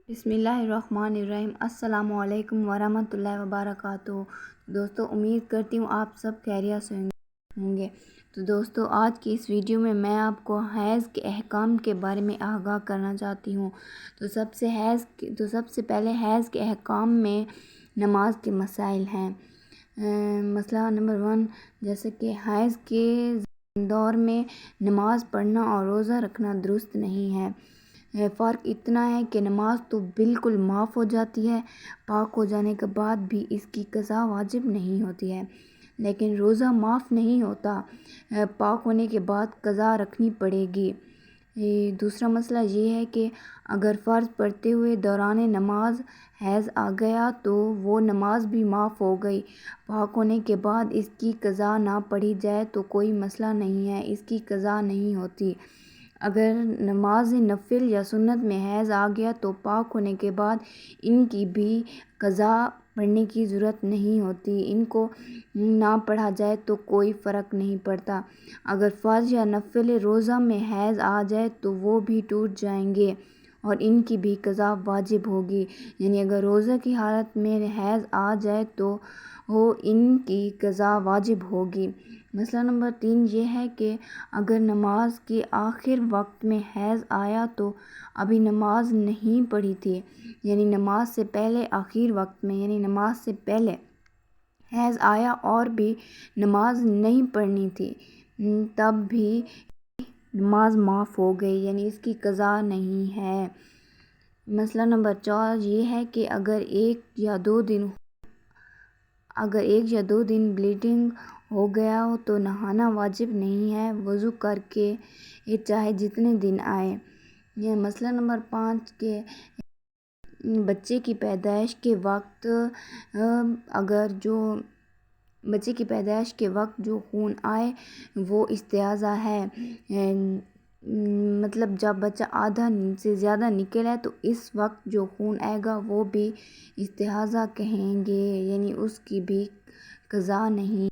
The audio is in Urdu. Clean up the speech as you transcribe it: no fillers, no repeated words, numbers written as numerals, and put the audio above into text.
بسم اللہ الرحمن الرحیم۔ السلام علیکم ورحمۃ اللہ وبرکاتہ۔ دوستو، امید کرتی ہوں آپ سب خیریت سے ہوں گے۔ تو دوستو، آج کی اس ویڈیو میں آپ کو حیض کے احکام کے بارے میں آگاہ کرنا چاہتی ہوں۔ تو سب سے پہلے حیض کے احکام میں نماز کے مسائل ہیں۔ مسئلہ نمبر 1، جیسے کہ حیض کے دور میں نماز پڑھنا اور روزہ رکھنا درست نہیں ہے۔ فرق اتنا ہے کہ نماز تو بالکل معاف ہو جاتی ہے، پاک ہو جانے کے بعد بھی اس کی قضا واجب نہیں ہوتی ہے، لیکن روزہ معاف نہیں ہوتا، پاک ہونے کے بعد قضا رکھنی پڑے گی۔ دوسرا مسئلہ یہ ہے کہ اگر فرض پڑھتے ہوئے دوران نماز حیض آ گیا تو وہ نماز بھی معاف ہو گئی، پاک ہونے کے بعد اس کی قضا نہ پڑھی جائے تو کوئی مسئلہ نہیں ہے، اس کی قضا نہیں ہوتی۔ اگر نماز نفل یا سنت میں حیض آ گیا تو پاک ہونے کے بعد ان کی بھی قضا پڑھنے کی ضرورت نہیں ہوتی، ان کو نہ پڑھا جائے تو کوئی فرق نہیں پڑتا۔ اگر فرض یا نفل روزہ میں حیض آ جائے تو وہ بھی ٹوٹ جائیں گے اور ان کی بھی قضا واجب ہوگی، یعنی اگر روزہ کی حالت میں حیض آ جائے تو ان کی قضا واجب ہوگی۔ مسئلہ نمبر 3 یہ ہے کہ اگر نماز کے آخر وقت میں حیض آیا تو ابھی نماز نہیں پڑھی تھی، یعنی نماز سے پہلے آخر وقت میں، یعنی نماز سے پہلے حیض آیا اور بھی نماز نہیں پڑھنی تھی، تب بھی نماز معاف ہو گئی، یعنی اس کی قضا نہیں ہے۔ مسئلہ نمبر 4 یہ ہے کہ اگر ایک یا دو دن بلیڈنگ ہو گیا ہو تو نہانا واجب نہیں ہے، وضو کر کے چاہے جتنے دن آئے۔ یہ مسئلہ نمبر 5 کہ بچے کی پیدائش کے وقت جو خون آئے وہ استحاضہ ہے، مطلب جب بچہ آدھا سے زیادہ نکل ہے تو اس وقت جو خون آئے گا وہ بھی استحاضہ کہیں گے، یعنی اس کی بھی قضا نہیں۔